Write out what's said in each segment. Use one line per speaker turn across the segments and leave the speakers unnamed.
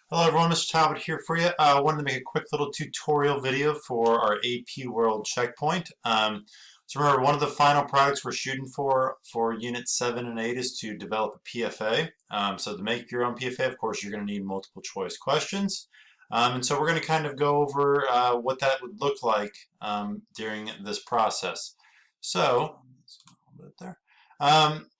Hello everyone, Mr. Talbot here for you. I wanted to make a quick little tutorial video for our AP World checkpoint. So remember, one of the final products we're shooting for Unit 7 and 8 is to develop a PFA. So to make your own PFA, of course, you're going to need multiple choice questions. And so we're going to kind of go over what that would look like during this process. So, a little bit there.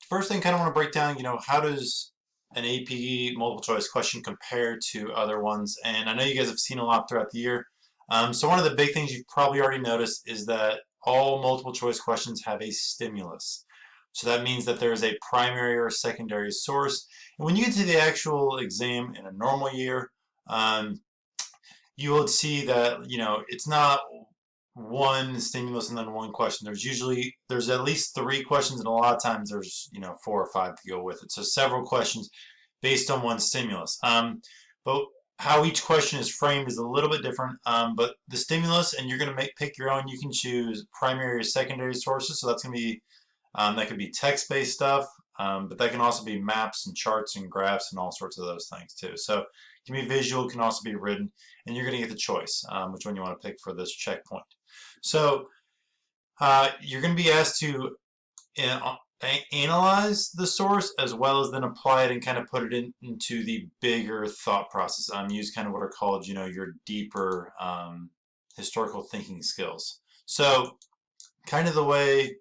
First thing, kind of want to break down, how does an AP multiple choice question compared to other ones? And I know you guys have seen a lot throughout the year. So one of the big things you've probably already noticed is that all multiple choice questions have a stimulus. So that means that there is a primary or secondary source. And when you get to the actual exam in a normal year, you will see that, it's not one stimulus and then one question. There's at least 3 questions, and a lot of times there's 4 or 5 to go with it. So several questions based on one stimulus. But how each question is framed is a little bit different. But the stimulus, and you're going to pick your own. You can choose primary or secondary sources. So that's going to be that could be text-based stuff, but that can also be maps and charts and graphs and all sorts of those things too. So it can be visual, it can also be written, and you're going to get the choice which one you want to pick for this checkpoint. So you're going to be asked to analyze the source as well as then apply it and kind of put it into the bigger thought process. Use kind of what are called, your deeper historical thinking skills. So kind of the way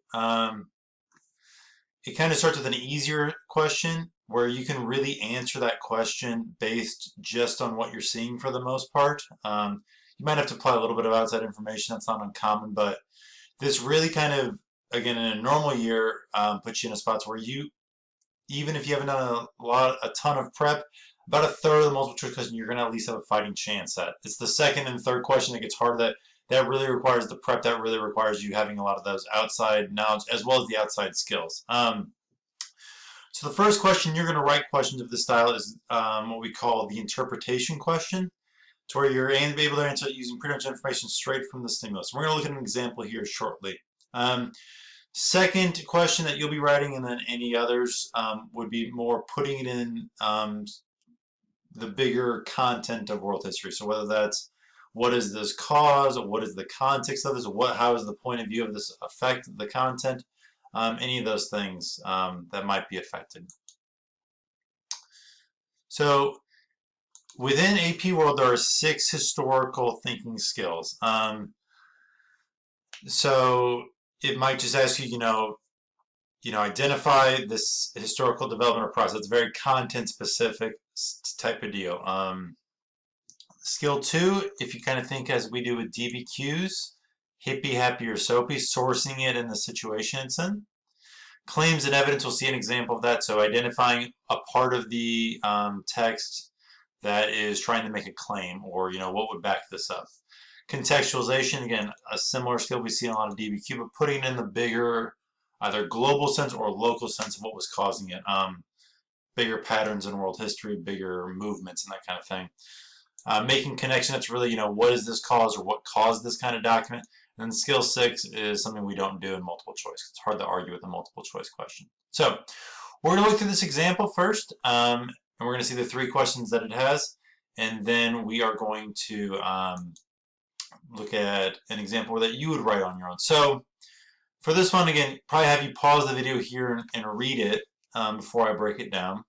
it kind of starts with an easier question where you can really answer that question based just on what you're seeing for the most part. You might have to apply a little bit of outside information. That's not uncommon, but this really kind of, again, in a normal year, puts you in a spot where you, even if you haven't done a ton of prep, about a third of the multiple choice question, you're going to at least have a fighting chance at. It's the second and third question that gets harder. That really requires the prep. That really requires you having a lot of those outside knowledge as well as the outside skills. So the first question, you're going to write questions of this style is what we call the interpretation question. To where you're able to answer it using pretty much information straight from the stimulus. We're going to look at an example here shortly. Second question that you'll be writing, and then any others, would be more putting it in the bigger content of world history. So whether that's what is this cause, or what is the context of this, or how is the point of view of this affect the content, any of those things that might be affected. So within AP World, there are 6 historical thinking skills. So it might just ask you, identify this historical development or process. It's very content-specific type of deal. Skill 2, if you kind of think as we do with DBQs, hippie, happy, or soapy, sourcing it in the situation it's in. Claims and evidence, we'll see an example of that. So identifying a part of the text that is trying to make a claim, or what would back this up. Contextualization, again, a similar skill we see in a lot of DBQ, but putting it in the bigger either global sense or local sense of what was causing it. Bigger patterns in world history, bigger movements, and that kind of thing. Making connection, that's really, what is this cause or what caused this kind of document. And then skill 6 is something we don't do in multiple choice. It's hard to argue with a multiple choice question. So we're going to look through this example first. And we're going to see the 3 questions that it has, and then we are going to look at an example that you would write on your own. So for this one, again, probably have you pause the video here and read it before I break it down.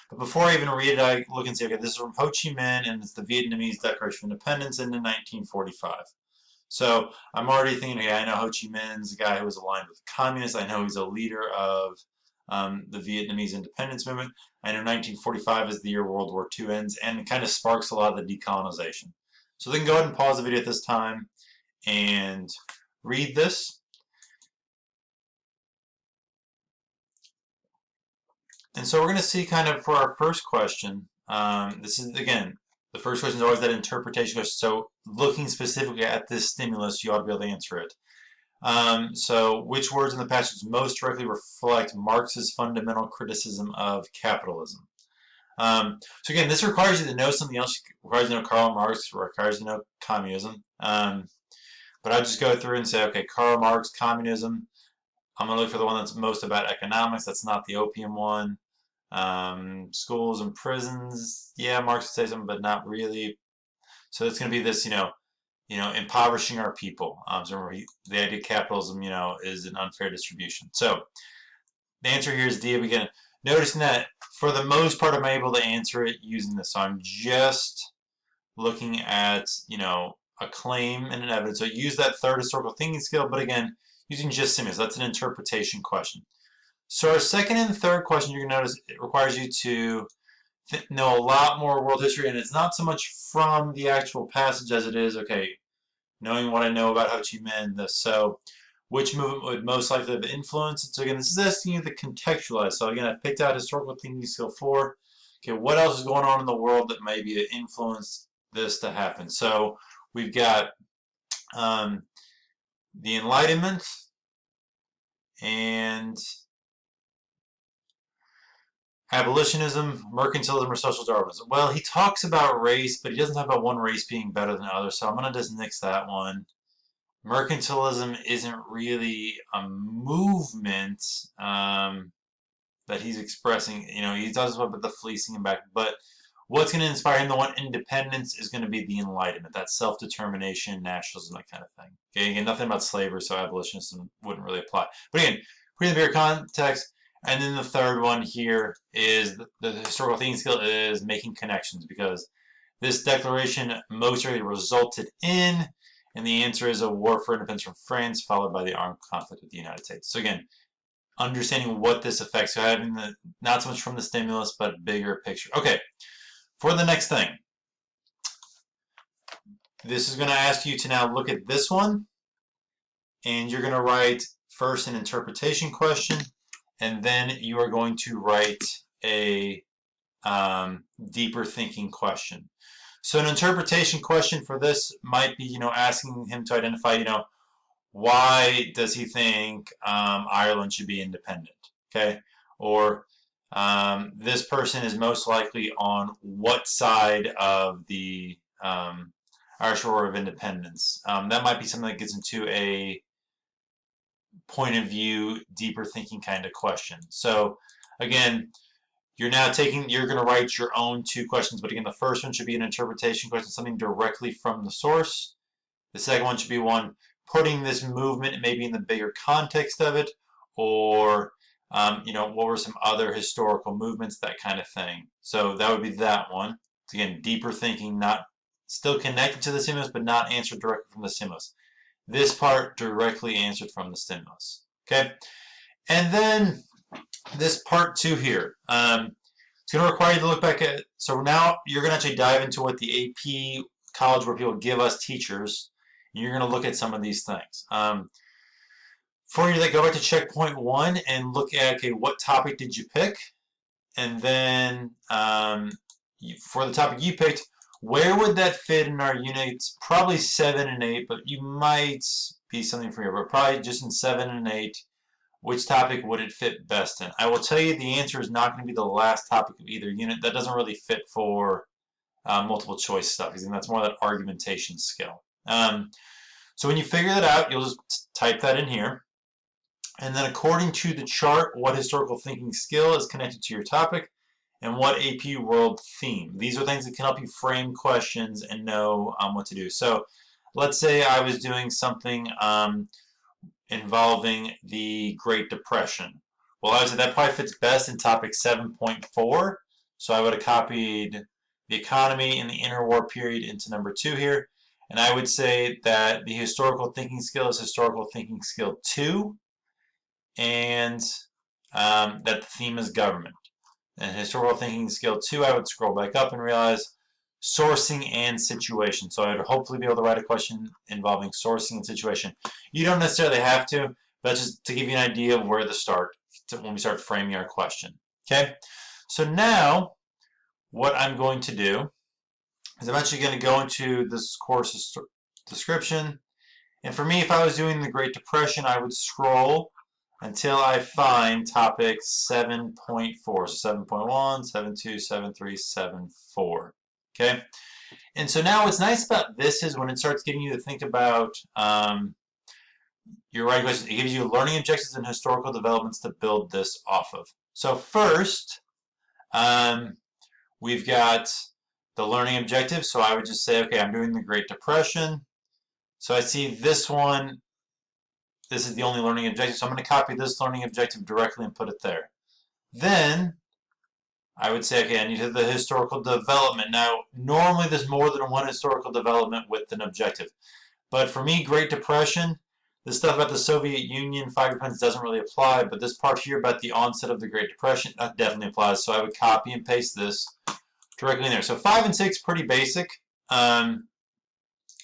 But before I even read it, I look and say, okay, this is from Ho Chi Minh, and it's the Vietnamese Declaration of Independence in 1945. So I'm already thinking, okay, I know Ho Chi Minh's a guy who was aligned with communists. I know he's a leader of the Vietnamese independence movement. I know 1945 is the year World War II ends, and it kind of sparks a lot of the decolonization. So they can go ahead and pause the video at this time and read this. And so we're going to see kind of for our first question, this is, again, the first question is always that interpretation question. So looking specifically at this stimulus, you ought to be able to answer it. So which words in the passage most directly reflect Marx's fundamental criticism of capitalism? So again, this requires you to know something else. It requires you to know Karl Marx. It requires you to know communism. But I just go through and say, okay, Karl Marx, communism. I'm going to look for the one that's most about economics. That's not the opium one. Schools and prisons, yeah, Marx would say something, but not really. So it's going to be this, impoverishing our people. So remember, the idea of capitalism, is an unfair distribution. So the answer here is D. Again, noticing that for the most part, I'm able to answer it using this. So I'm just looking at, a claim and an evidence. So use that third historical thinking skill, but again, using just stimulus. That's an interpretation question. So our second and third question, you're going to notice it requires you to know a lot more world history, and it's not so much from the actual passage as it is, okay, knowing what I know about Ho Chi Minh, so which movement would most likely have influenced. So again, this is asking you to contextualize. So again, I picked out historical thinking skill 4. Okay, what else is going on in the world that maybe influenced this to happen? So we've got the Enlightenment and abolitionism, mercantilism, or social Darwinism. Well, he talks about race, but he doesn't talk about one race being better than another, so I'm going to just nix that one. Mercantilism isn't really a movement that he's expressing. He does about the fleecing and back, but what's going to inspire him to want independence is going to be the Enlightenment, that self-determination, nationalism, that kind of thing. Okay, again, nothing about slavery, so abolitionism wouldn't really apply. But again, creating the bigger context. And then the third one here is the historical thinking skill is making connections, because this declaration most certainly resulted in, and the answer is a war for independence from France, followed by the armed conflict with the United States. So again, understanding what this affects, so having the not so much from the stimulus, but bigger picture. Okay, for the next thing, this is going to ask you to now look at this one, and you're going to write first an interpretation question, and then you are going to write a deeper thinking question. So an interpretation question for this might be, asking him to identify, why does he think Ireland should be independent? Okay, or this person is most likely on what side of the Irish War of Independence? That might be something that gets into a point of view, deeper thinking kind of question. So again, you're going to write your own 2 questions, but again, the first one should be an interpretation question, something directly from the source. The second one should be one putting this movement maybe in the bigger context of it, or what were some other historical movements, that kind of thing. So that would be that one. So again, deeper thinking, not still connected to the stimulus, but not answered directly from the stimulus. This part directly answered from the stimulus. Okay, and then this part 2 here. It's going to require you to look back at. So now you're going to actually dive into what the AP college where people give us teachers. And you're going to look at some of these things. For you, go back to checkpoint 1 and look at, okay, what topic did you pick, and then for the topic you picked, where would that fit in our units? Probably 7 and 8, but you might be something for you, but probably just in 7 and 8, which topic would it fit best in? I will tell you the answer is not going to be the last topic of either unit. That doesn't really fit for multiple choice stuff, because that's more that argumentation skill. So when you figure that out, you'll just type that in here. And then according to the chart, what historical thinking skill is connected to your topic, and what AP world theme. These are things that can help you frame questions and know what to do. So let's say I was doing something involving the Great Depression. Well, I would say that probably fits best in topic 7.4. So I would have copied the economy in the interwar period into number 2 here. And I would say that the historical thinking skill is historical thinking skill 2. And that the theme is government. And historical thinking skill 2, I would scroll back up and realize sourcing and situation. So I would hopefully be able to write a question involving sourcing and situation. You don't necessarily have to, but just to give you an idea of where to start when we start framing our question. Okay, so now what I'm going to do is I'm actually going to go into this course description. And for me, if I was doing the Great Depression, I would scroll until I find topic 7.4. So 7.1, 7.2, 7.3, 7.4. Okay? And so now what's nice about this is when it starts getting you to think about your writing questions, it gives you learning objectives and historical developments to build this off of. So first, We've got the learning objective. So I would just say, okay, I'm doing the Great Depression. So I see this one. This is the only learning objective. So I'm going to copy this learning objective directly and put it there. Then I would say, okay, I need the historical development. Now, normally there's more than one historical development with an objective. But for me, Great Depression, this stuff about the Soviet Union, 5-year plans doesn't really apply, but this part here about the onset of the Great Depression, that definitely applies. So I would copy and paste this directly in there. So 5 and 6, pretty basic. You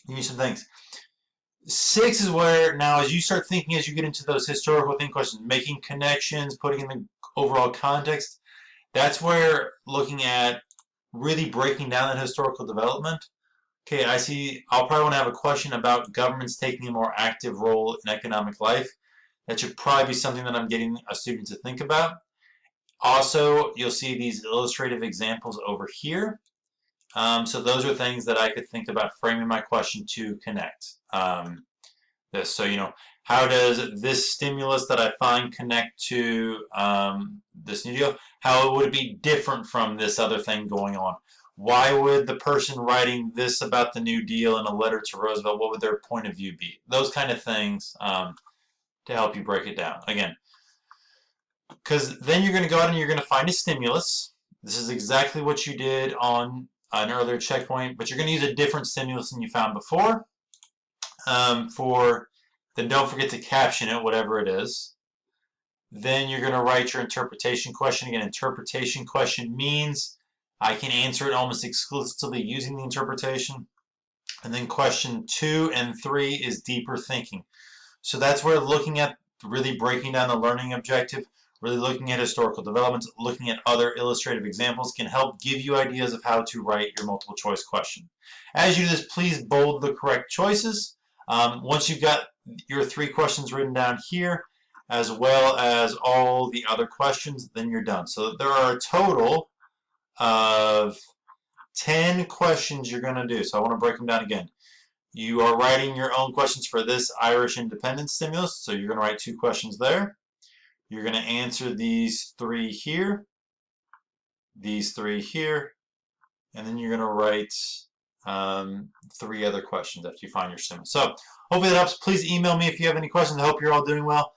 need some things. 6 is where, now as you start thinking, as you get into those historical think questions, making connections, putting in the overall context, that's where looking at really breaking down that historical development. Okay, I see, I'll probably want to have a question about governments taking a more active role in economic life. That should probably be something that I'm getting a student to think about. Also, you'll see these illustrative examples over here. So those are things that I could think about framing my question to connect. So, how does this stimulus that I find connect to this new deal? How would it be different from this other thing going on? Why would the person writing this about the New Deal in a letter to Roosevelt, what would their point of view be? Those kind of things to help you break it down. Again, because then you're going to go out and you're going to find a stimulus. This is exactly what you did on an earlier checkpoint, but you're going to use a different stimulus than you found before. Then don't forget to caption it, whatever it is. Then you're going to write your interpretation question. Again, interpretation question means I can answer it almost exclusively using the interpretation. And then question 2 and 3 is deeper thinking. So that's where looking at really breaking down the learning objective, really looking at historical developments, looking at other illustrative examples can help give you ideas of how to write your multiple choice question. As you do this, please bold the correct choices. Once you've got your 3 questions written down here, as well as all the other questions, then you're done. So there are a total of 10 questions you're going to do. So I want to break them down again. You are writing your own questions for this Irish independence stimulus. So you're going to write 2 questions there. You're going to answer these 3 here, these 3 here, and then you're going to write 3 other questions after you find your stimulus. So hopefully that helps. Please email me if you have any questions. I hope you're all doing well.